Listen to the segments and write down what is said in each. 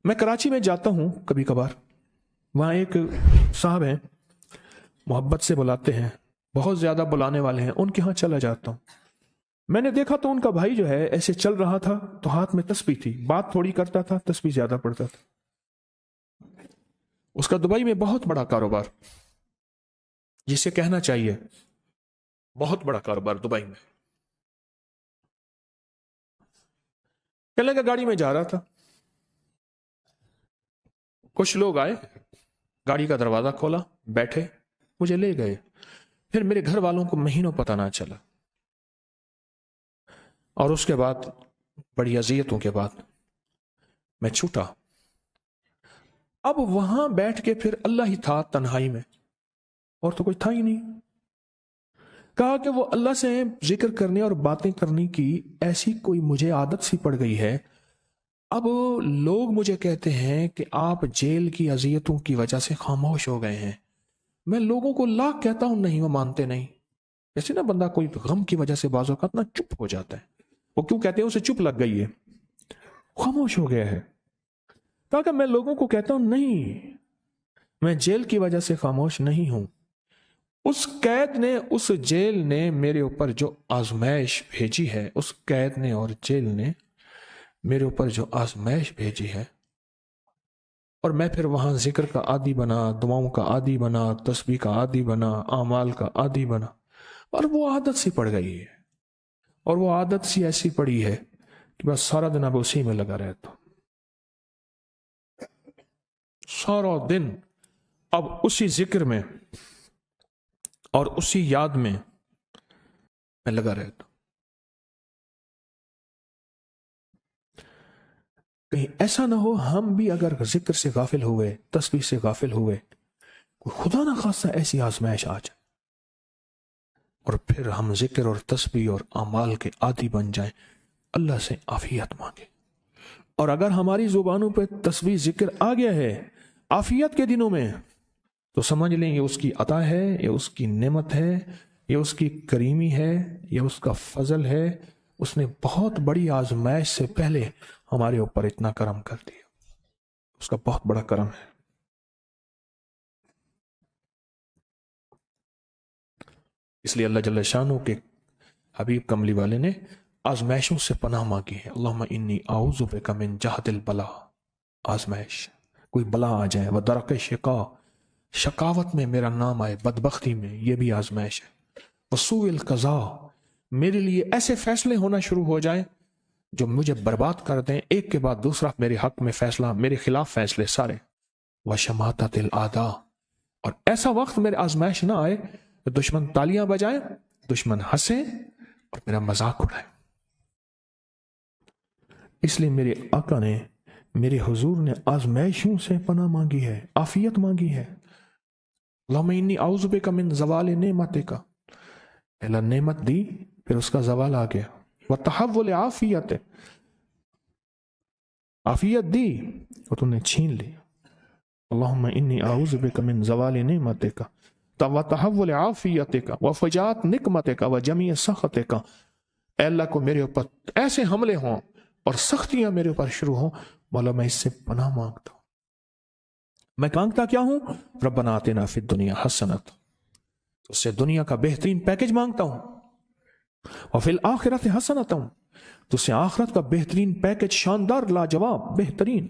میں کراچی میں جاتا ہوں کبھی کبھار، وہاں ایک صاحب ہیں، محبت سے بلاتے ہیں، بہت زیادہ بلانے والے ہیں، ان کے ہاں چلا جاتا ہوں۔ میں نے دیکھا تو ان کا بھائی جو ہے ایسے چل رہا تھا تو ہاتھ میں تسبیح تھی، بات تھوڑی کرتا تھا، تسبیح زیادہ پڑھتا تھا۔ اس کا دبئی میں بہت بڑا کاروبار، جسے کہنا چاہیے بہت بڑا کاروبار دبئی میں۔ کہنے لگا گاڑی میں جا رہا تھا، کچھ لوگ آئے، گاڑی کا دروازہ کھولا، بیٹھے، مجھے لے گئے۔ پھر میرے گھر والوں کو مہینوں پتہ نہ چلا، اور اس کے بعد بڑی اذیتوں کے بعد میں چھوٹا۔ اب وہاں بیٹھ کے پھر اللہ ہی تھا تنہائی میں، اور تو کچھ تھا ہی نہیں۔ کہا کہ وہ اللہ سے ذکر کرنے اور باتیں کرنے کی ایسی کوئی مجھے عادت سی پڑ گئی ہے، اب لوگ مجھے کہتے ہیں کہ آپ جیل کی اذیتوں کی وجہ سے خاموش ہو گئے ہیں۔ میں لوگوں کو لاکھ کہتا ہوں، نہیں، وہ مانتے نہیں۔ جیسے نا بندہ کوئی غم کی وجہ سے بعض اوقات نا چپ ہو جاتا ہے، وہ کیوں کہتے ہیں؟ اسے چپ لگ گئی ہے، خاموش ہو گیا ہے۔ کہا میں لوگوں کو کہتا ہوں نہیں، میں جیل کی وجہ سے خاموش نہیں ہوں۔ اس قید نے، اس جیل نے میرے اوپر جو آزمائش بھیجی ہے، اس قید نے اور جیل نے میرے اوپر جو آزمائش بھیجی ہے، اور میں پھر وہاں ذکر کا عادی بنا، دعاؤں کا عادی بنا، تسبیح کا عادی بنا، اعمال کا عادی بنا، اور وہ عادت سی پڑ گئی ہے، اور وہ عادت سی ایسی پڑی ہے کہ بس سارا دن اب اسی میں لگا رہتا ہوں، سارا دن اب اسی ذکر میں اور اسی یاد میں لگا رہتا ہوں۔ کہیں ایسا نہ ہو ہم بھی اگر ذکر سے غافل ہوئے، تسبیح سے غافل ہوئے، خدا نہ خواستہ ایسی آزمائش آ جائے اور پھر ہم ذکر اور تسبیح اور اعمال کے عادی بن جائیں، اللہ سے عافیت مانگے۔ اور اگر ہماری زبانوں پہ تسبیح ذکر آ گیا ہے عافیت کے دنوں میں، تو سمجھ لیں یہ اس کی عطا ہے، یہ اس کی نعمت ہے، یہ اس کی کریمی ہے، یہ اس کا فضل ہے۔ اس نے بہت بڑی آزمائش سے پہلے ہمارے اوپر اتنا کرم کر دیا، اس کا بہت بڑا کرم ہے۔ اس لیے اللہ جل شانہ کے حبیب کملی والے نے آزمائشوں سے پناہ مانگی ہے۔ اللہم انی اعوذ بک من جہد البلاء، آزمائش، کوئی بلا آ جائے، ودرک شقاء، شقاوت میں میرا نام آئے، بدبختی میں، یہ بھی آزمائش ہے، وسوء القضاء، میرے لیے ایسے فیصلے ہونا شروع ہو جائیں جو مجھے برباد کر دیں، ایک کے بعد دوسرا میرے حق میں فیصلہ، میرے خلاف فیصلے سارے، وشماتت الاعداء، اور ایسا وقت میرے آزمائش نہ آئے کہ دشمن تالیاں بجائیں، دشمن ہنسیں اور میرا مذاق اڑائے۔ اس لیے میرے آقا نے، میرے حضور نے آزمائشوں سے پناہ مانگی ہے، عافیت مانگی ہے۔ اللہم انی اعوذ بک من زوال نعمتک، اللہ نعمت دی پھر اس کا زوال آ گیا، وتحول عافیت، عافیت دی وہ تم نے چھین لی۔ اللہم انی اعوذ بک من زوال نعمتک وتحول عافیتک وفجاءت نقمتک وجمیع سخطک، اے اللہ کو میرے اوپر ایسے حملے ہوں اور سختیاں میرے اوپر شروع ہوں، مولا میں اس سے پناہ مانگتا ہوں۔ میں مانگتا کیا ہوں؟ ربنا آتنا فی الدنیا حسنۃ، اس سے دنیا کا بہترین پیکج مانگتا ہوں، وفی الآخرۃ حسنۃ، تو اس سے آخرت کا بہترین پیکج، شاندار، لاجواب، بہترین۔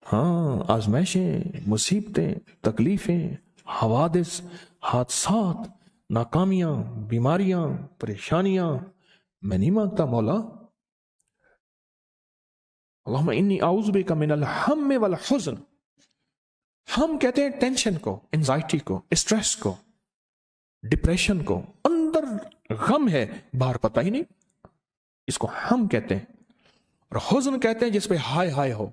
ہاں، آزمائشیں، مصیبتیں، تکلیفیں، حوادث، حادثات، ناکامیاں، بیماریاں، پریشانیاں، میں نہیں مانگتا مولا۔ اللہم انی اعوذ بک من الہم والحزن، ہم کہتے ہیں ٹینشن کو، انزائٹی کو، اسٹریس کو، ڈپریشن کو، اندر غم ہے باہر پتہ ہی نہیں، اس کو ہم کہتے ہیں، اور حزن کہتے ہیں جس پہ ہائے ہائے ہو۔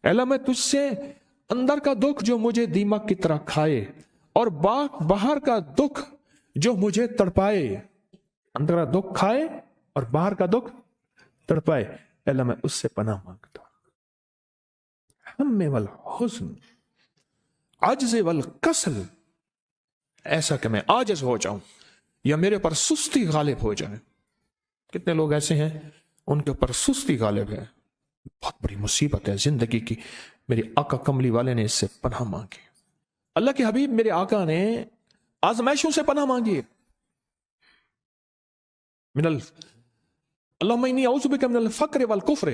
اے اللہ میں تجھ سے اندر کا دکھ جو مجھے دیمک کی طرح کھائے، اور باہر کا دکھ جو مجھے تڑپائے، اندر کا دکھ کھائے اور باہر کا دکھ تڑپائے، اے اللہ میں اس سے پناہ مانگتا ہوں۔ ہم والحزن، عجز والکسل، ایسا کہ میں عاجز ہو جاؤں یا میرے پر سستی غالب ہو جائے۔ کتنے لوگ ایسے ہیں ان کے اوپر سستی غالب ہے، بہت بڑی مصیبت ہے زندگی کی۔ میرے آقا کملی والے نے اس سے پناہ مانگی، اللہ کے حبیب میرے آقا نے آزمائشوں سے پناہ مانگی، اللہم انی اعوذ بک من الفقر والکفر،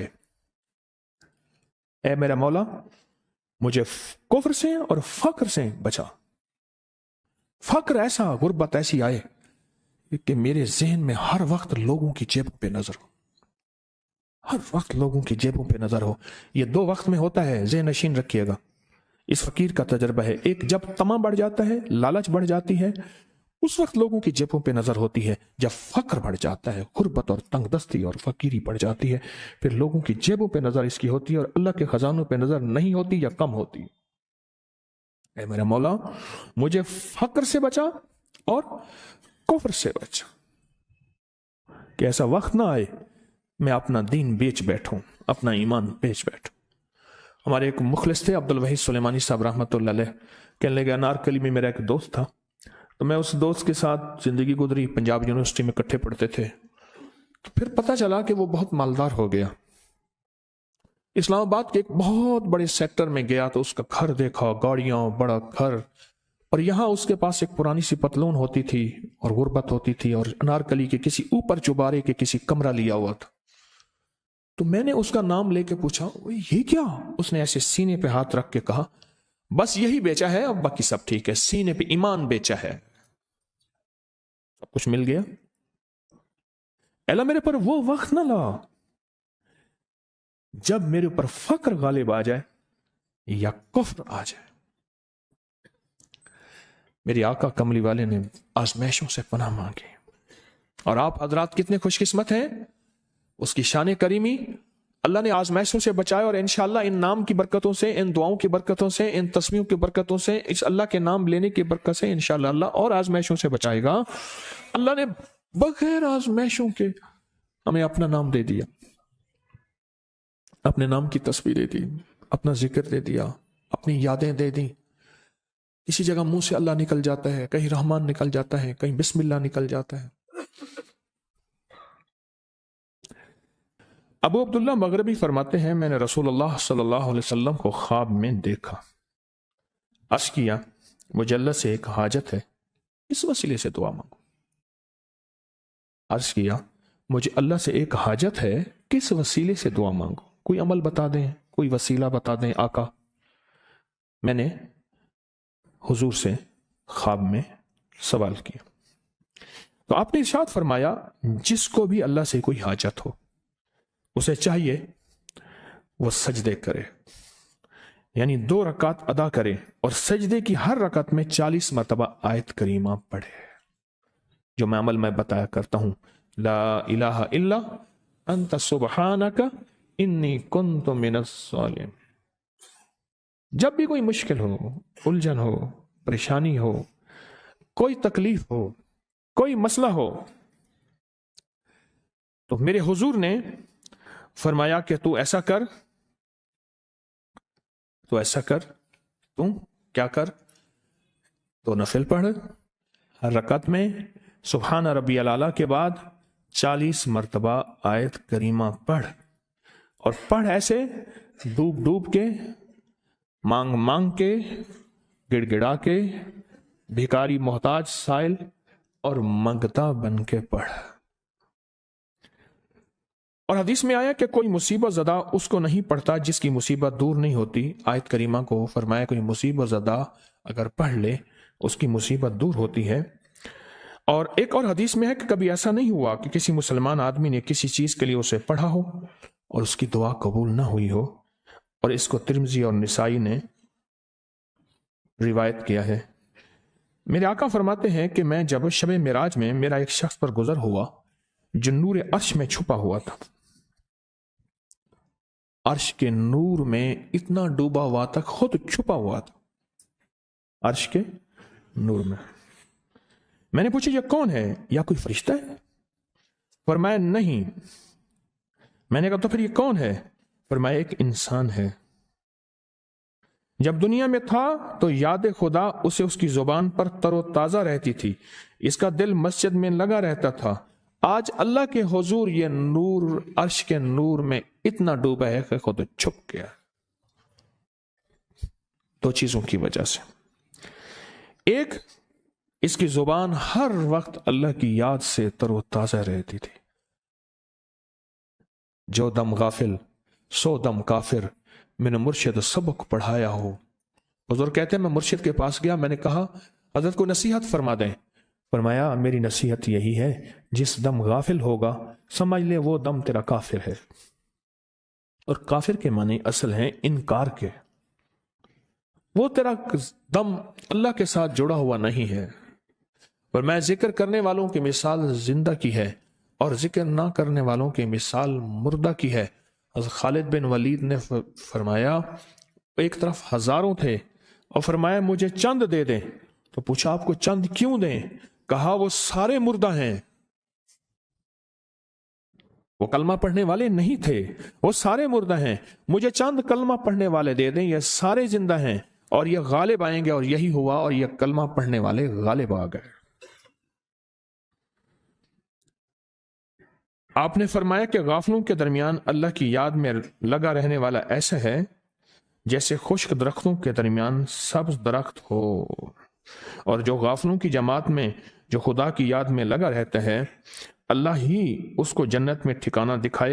اے میرا مولا مجھے کفر سے اور فقر سے بچا۔ فقر ایسا، غربت ایسی آئے کہ میرے ذہن میں ہر وقت لوگوں کی جیبوں پہ نظر ہو، ہر وقت لوگوں کی جیبوں پہ نظر ہو۔ یہ دو وقت میں ہوتا ہے، ذہن نشین رکھیے گا، اس فقیر کا تجربہ ہے۔ ایک جب طمع بڑھ جاتا ہے، لالچ بڑھ جاتی ہے، اس وقت لوگوں کی جیبوں پہ نظر ہوتی ہے۔ جب فقر بڑھ جاتا ہے، غربت اور تنگ دستی اور فقیری بڑھ جاتی ہے، پھر لوگوں کی جیبوں پہ نظر اس کی ہوتی ہے اور اللہ کے خزانوں پہ نظر نہیں ہوتی یا کم ہوتی۔ اے میرا مولا مجھے فقر سے بچا اور کفر سے بچا، کہ ایسا وقت نہ آئے میں اپنا دین بیچ بیٹھوں، اپنا ایمان بیچ بیٹھوں۔ ہمارے ایک مخلص تھے عبد الوحید سلیمانی صاحب رحمۃ اللہ علیہ، کہنے لگے انارکلی میں میرا ایک دوست تھا، تو میں اس دوست کے ساتھ زندگی گزری، پنجاب یونیورسٹی میں اکٹھے پڑھتے تھے، تو پھر پتہ چلا کہ وہ بہت مالدار ہو گیا۔ اسلام آباد کے ایک بہت بڑے سیکٹر میں گیا تو اس کا گھر دیکھا، گاڑیاں، بڑا گھر، اور یہاں اس کے پاس ایک پرانی سی پتلون ہوتی تھی اور غربت ہوتی تھی، اور انارکلی کے کسی اوپر چوبارے کے کسی کمرہ لیا ہوا تھا۔ تو میں نے اس کا نام لے کے پوچھا یہ کیا؟ اس نے ایسے سینے پہ ہاتھ رکھ کے کہا بس یہی بیچا ہے، اب باقی سب ٹھیک ہے، سینے پہ ایمان بیچا ہے، سب کچھ مل گیا۔ اللہ میرے پر وہ وقت نہ لا جب میرے اوپر فقر غالب آ جائے یا کفر آ جائے۔ میری آقا کملی والے نے آزمائشوں سے پناہ مانگی، اور آپ حضرات کتنے خوش قسمت ہیں، اس کی شان کریمی اللہ نے آزمائشوں سے بچائے، اور انشاءاللہ ان نام کی برکتوں سے، ان دعاؤں کی برکتوں سے، ان تسبیحوں کی برکتوں سے، اس اللہ کے نام لینے کی برکت سے انشاءاللہ اللہ اور آزمائشوں سے بچائے گا۔ اللہ نے بغیر آزمائشوں کے ہمیں اپنا نام دے دیا، اپنے نام کی تسبیح دے دی، اپنا ذکر دے دیا، اپنی یادیں دے دی۔ کسی جگہ منہ سے اللہ نکل جاتا ہے، کہیں رحمان نکل جاتا ہے، کہیں بسم اللہ نکل جاتا ہے۔ ابو عبداللہ مغربی فرماتے ہیں میں نے رسول اللہ صلی اللہ علیہ وسلم کو خواب میں دیکھا، عرض کیا مجھے اللہ سے ایک حاجت ہے، اس وسیلے سے دعا مانگو۔ عرض کیا مجھے اللہ سے ایک حاجت ہے، کس وسیلے سے دعا مانگو؟ کوئی عمل بتا دیں، کوئی وسیلہ بتا دیں آقا۔ میں نے حضور سے خواب میں سوال کیا تو آپ نے ارشاد فرمایا جس کو بھی اللہ سے کوئی حاجت ہو اسے چاہیے وہ سجدے کرے، یعنی 2 رکعت ادا کرے، اور سجدے کی ہر رکعت میں 40 مرتبہ آیت کریمہ پڑھے، جو میں عمل میں بتایا کرتا ہوں، لا الہ الا انت سبحانک انی کنت من الظالمین۔ جب بھی کوئی مشکل ہو، الجھن ہو، پریشانی ہو، کوئی تکلیف ہو، کوئی مسئلہ ہو، تو میرے حضور نے فرمایا کہ تو ایسا کر، تو ایسا کر، تم کیا کر، تو نفل پڑھ، ہر رکعت میں سبحان ربی الاعلیٰ کے بعد 40 مرتبہ آیت کریمہ پڑھ، اور پڑھ ایسے ڈوب ڈوب کے، مانگ مانگ کے، گڑ گڑا کے، بھکاری محتاج سائل اور منگتا بن کے پڑھ۔ اور حدیث میں آیا کہ کوئی مصیبت زدہ اس کو نہیں پڑھتا جس کی مصیبت دور نہیں ہوتی۔ آیت کریمہ کو فرمایا کوئی مصیبت زدہ اگر پڑھ لے اس کی مصیبت دور ہوتی ہے۔ اور ایک اور حدیث میں ہے کہ کبھی ایسا نہیں ہوا کہ کسی مسلمان آدمی نے کسی چیز کے لیے اسے پڑھا ہو اور اس کی دعا قبول نہ ہوئی ہو، اور اس کو ترمذی اور نسائی نے روایت کیا ہے۔ میرے آقا فرماتے ہیں کہ میں جب شب معراج میں میرا ایک شخص پر گزر ہوا جو نور عرش میں چھپا ہوا تھا، عرش کے نور میں اتنا ڈوبا ہوا تھا، خود چھپا ہوا تھا عرش کے نور میں۔ میں نے پوچھا یہ کون ہے، یا کوئی فرشتہ ہے؟ فرمایا نہیں۔ میں نے کہا تو پھر یہ کون ہے؟ فرمایا ایک انسان ہے، جب دنیا میں تھا تو یاد خدا اسے اس کی زبان پر تر و تازہ رہتی تھی، اس کا دل مسجد میں لگا رہتا تھا، آج اللہ کے حضور یہ نور عرش کے نور میں اتنا ڈوبا ہے کہ خود چھپ گیا. دو چیزوں کی وجہ سے. ایک، اس کی زبان ہر وقت اللہ کی یاد سے تر و تازہ رہتی تھی. جو دم غافل سو دم کافر، میں نے مرشد سبق پڑھایا ہو. حضور کہتے ہیں میں مرشد کے پاس گیا، میں نے کہا حضرت کو نصیحت فرما دیں. فرمایا میری نصیحت یہی ہے، جس دم غافل ہوگا سمجھ لے وہ دم تیرا کافر ہے. اور کافر کے معنی اصل ہیں انکار کے. وہ تیرا دم اللہ کے ساتھ جڑا ہوا نہیں ہے. اور میں ذکر کرنے والوں کی مثال زندہ کی ہے اور ذکر نہ کرنے والوں کی مثال مردہ کی ہے. حضرت خالد بن ولید نے فرمایا ایک طرف ہزاروں تھے اور فرمایا مجھے چند دے دیں. تو پوچھا آپ کو چند کیوں دیں؟ کہا وہ سارے مردہ ہیں. وہ کلمہ پڑھنے والے نہیں تھے، وہ سارے مردہ ہیں. مجھے چند کلمہ پڑھنے والے دے دیں، یہ سارے زندہ ہیں اور یہ غالب آئیں گے. اور یہی ہوا، اور یہ کلمہ پڑھنے والے غالب آ گئے. آپ نے فرمایا کہ غافلوں کے درمیان اللہ کی یاد میں لگا رہنے والا ایسا ہے جیسے خشک درختوں کے درمیان سبز درخت ہو. اور جو غافلوں کی جماعت میں جو خدا کی یاد میں لگا رہتا ہے، اللہ ہی اس کو جنت میں ٹھکانہ دکھائے